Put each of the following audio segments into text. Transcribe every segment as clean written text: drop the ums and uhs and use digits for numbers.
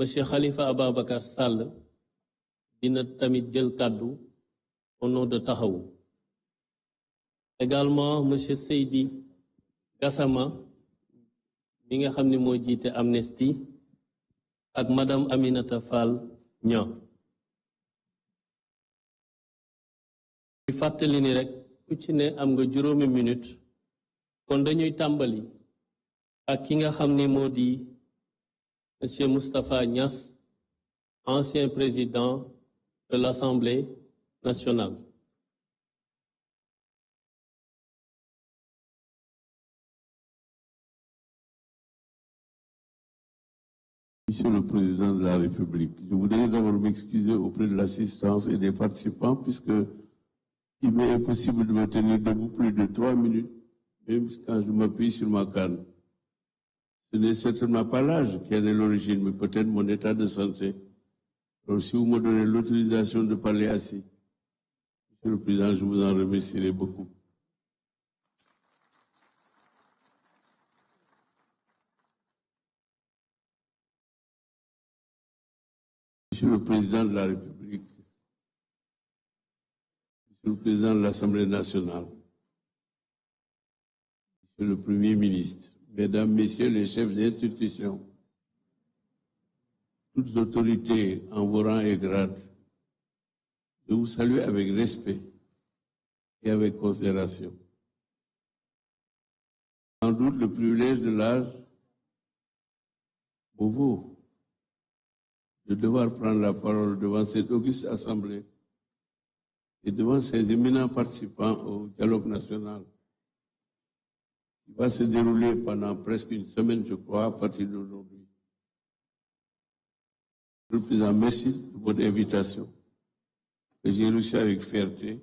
Monsieur Khalifa Ababacar Sall dina tamit jël kàddu au nom de Taxawu. Également monsieur Seydi Gassama mi nga xam ne moo jiite Amnesty ak madame Aminata Fall Niang. ñu fàttali ni rek ku ci ne am nga juróomi minute kon dañuy tàmbali ak ki nga xam ni moo di monsieur Moustapha Niass, ancien président de l'Assemblée nationale. Monsieur le Président de la République, je voudrais d'abord m'excuser auprès de l'assistance et des participants puisque il m'est impossible de me tenir debout plus de 3 minutes, même quand je m'appuie sur ma canne. Ce n'est certainement pas l'âge qui en est l'origine, mais peut-être mon état de santé. Donc si vous me donnez l'autorisation de parler assis, Monsieur le Président, je vous en remercierai beaucoup. Monsieur le Président de la République, Monsieur le Président de l'Assemblée nationale, Monsieur le Premier ministre, Mesdames, Messieurs les chefs d'institution, toutes autorités en vos rangs et grades, je vous salue avec respect et avec considération. Sans doute le privilège de l'âge vous vaut de devoir prendre la parole devant cette auguste assemblée et devant ces éminents participants au dialogue national qui va se dérouler pendant presque une semaine, je crois, à partir d'aujourd'hui. Monsieur le Président, merci de votre invitation que j'ai reçue avec fierté.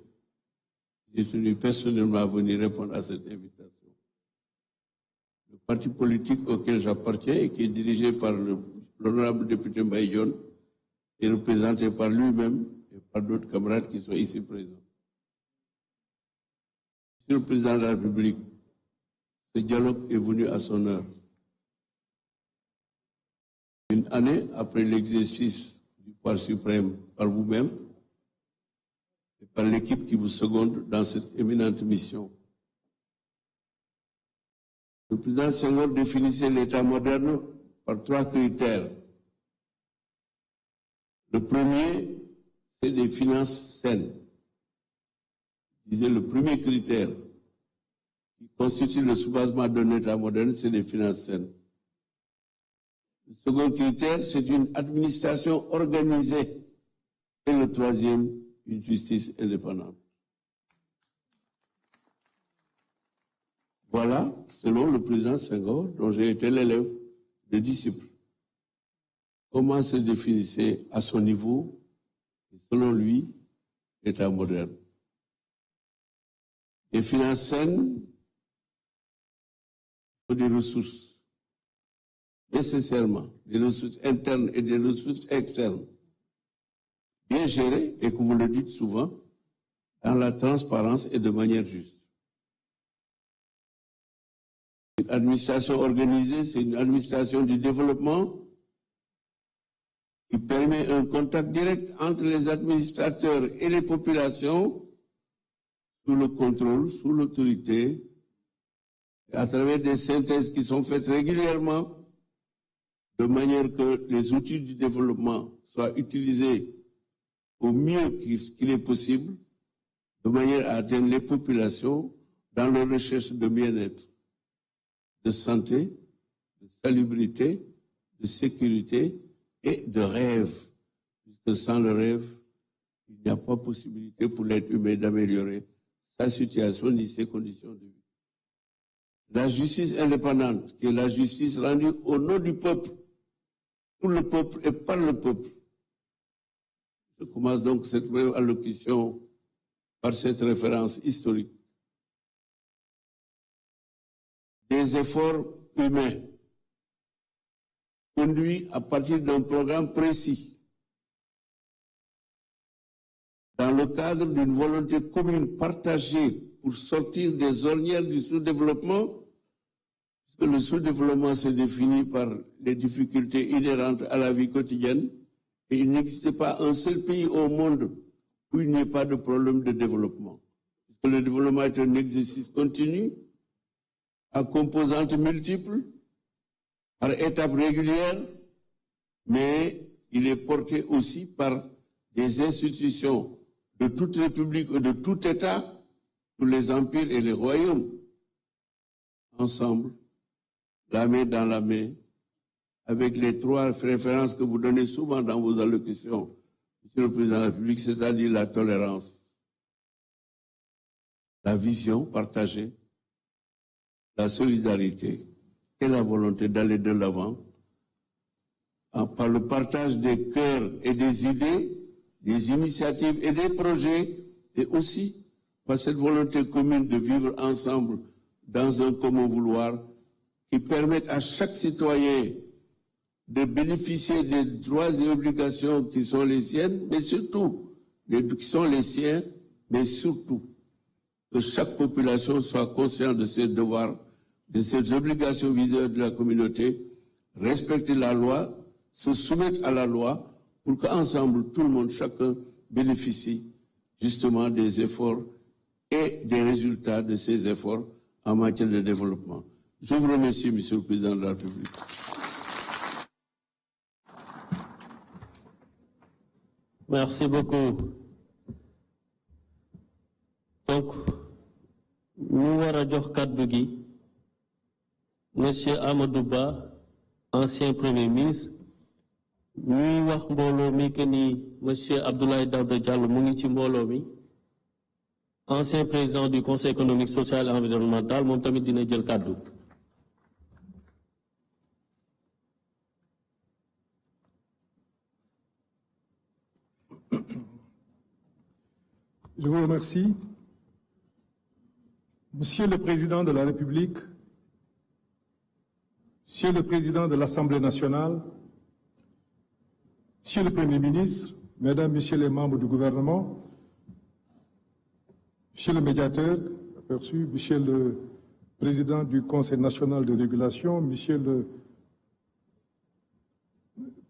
J'ai tenu personnellement à venir répondre à cette invitation. Le parti politique auquel j'appartiens et qui est dirigé par l'honorable député Mbaye est représenté par lui-même et par d'autres camarades qui sont ici présents. Monsieur le Président de la République, ce dialogue est venu à son heure. Une année après l'exercice du pouvoir suprême par vous-même et par l'équipe qui vous seconde dans cette éminente mission. Le président Senghor définissait l'État moderne par 3 critères. Le premier, c'est des finances saines. Il disait le premier critère qui constitue le soubassement d'un État moderne, c'est des finances saines. Le second critère, c'est une administration organisée. Et le troisième, une justice indépendante. Voilà, selon le président Senghor, dont j'ai été l'élève, le disciple, comment se définissait à son niveau, et selon lui, l'État moderne. Les finances saines sont des ressources, nécessairement, des ressources internes et des ressources externes, bien gérées, et que vous le dites souvent, dans la transparence et de manière juste. Une administration organisée, c'est une administration du développement qui permet un contact direct entre les administrateurs et les populations sous le contrôle, sous l'autorité, à travers des synthèses qui sont faites régulièrement, de manière que les outils du développement soient utilisés au mieux qu'il est possible, de manière à atteindre les populations dans leur recherche de bien-être, de santé, de salubrité, de sécurité et de rêve. Puisque sans le rêve, il n'y a pas possibilité pour l'être humain d'améliorer sa situation ni ses conditions de vie. La justice indépendante, qui est la justice rendue au nom du peuple, pour le peuple et par le peuple. Je commence donc cette brève allocution par cette référence historique. Des efforts humains conduits à partir d'un programme précis, dans le cadre d'une volonté commune partagée pour sortir des ornières du sous-développement, que le sous-développement se définit par les difficultés inhérentes à la vie quotidienne et il n'existe pas un seul pays au monde où il n'y ait pas de problème de développement. Parce que le développement est un exercice continu, à composantes multiples, par étapes régulières, mais il est porté aussi par des institutions de toute république et de tout État, tous les empires et les royaumes, ensemble, la main dans la main, avec les trois références que vous donnez souvent dans vos allocutions, Monsieur le Président de la République, c'est-à-dire la tolérance, la vision partagée, la solidarité et la volonté d'aller de l'avant par le partage des cœurs et des idées, des initiatives et des projets, et aussi par cette volonté commune de vivre ensemble dans un commun vouloir qui permette à chaque citoyen de bénéficier des droits et obligations qui sont les siennes, mais surtout, qui sont les siens, mais surtout, que chaque population soit consciente de ses devoirs, de ses obligations vis-à-vis de la communauté, respecter la loi, se soumettre à la loi, pour qu'ensemble, tout le monde, chacun, bénéficie justement des efforts et des résultats de ces efforts en matière de développement. Je vous remercie, Monsieur le Président de la République. Merci beaucoup. Donc, nous avons dit Monsieur Amadou Ba, ancien Premier ministre, nous avons dit Monsieur Abdoulaye Daouda Diallo, ancien président du Conseil économique, social et environnemental, mon tamit dina jël kaddu. Je vous remercie. Monsieur le Président de la République, Monsieur le Président de l'Assemblée nationale, Monsieur le Premier ministre, Mesdames, Messieurs les membres du gouvernement, Monsieur le médiateur, aperçu, Monsieur le Président du Conseil national de régulation, Monsieur le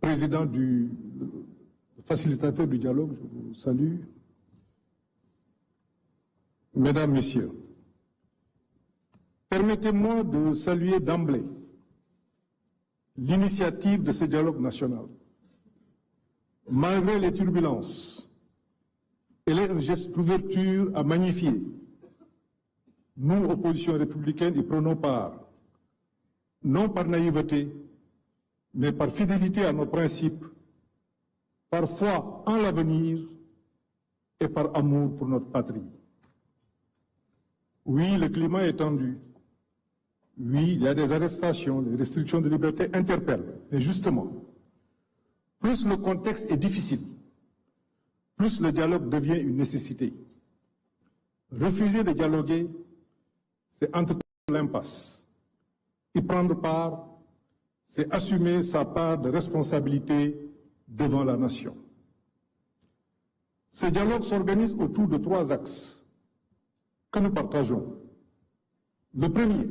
Président du facilitateur du dialogue, je vous salue. Mesdames, Messieurs, permettez-moi de saluer d'emblée l'initiative de ce dialogue national. Malgré les turbulences, elle est un geste d'ouverture à magnifier. Nous, opposition républicaine, y prenons part, non par naïveté, mais par fidélité à nos principes, par foi en l'avenir et par amour pour notre patrie. Oui, le climat est tendu. Oui, il y a des arrestations, les restrictions de liberté interpellent. Mais justement, plus le contexte est difficile, plus le dialogue devient une nécessité. Refuser de dialoguer, c'est entretenir l'impasse. Y prendre part, c'est assumer sa part de responsabilité devant la nation. Ce dialogue s'organise autour de 3 axes que nous partageons. Le premier,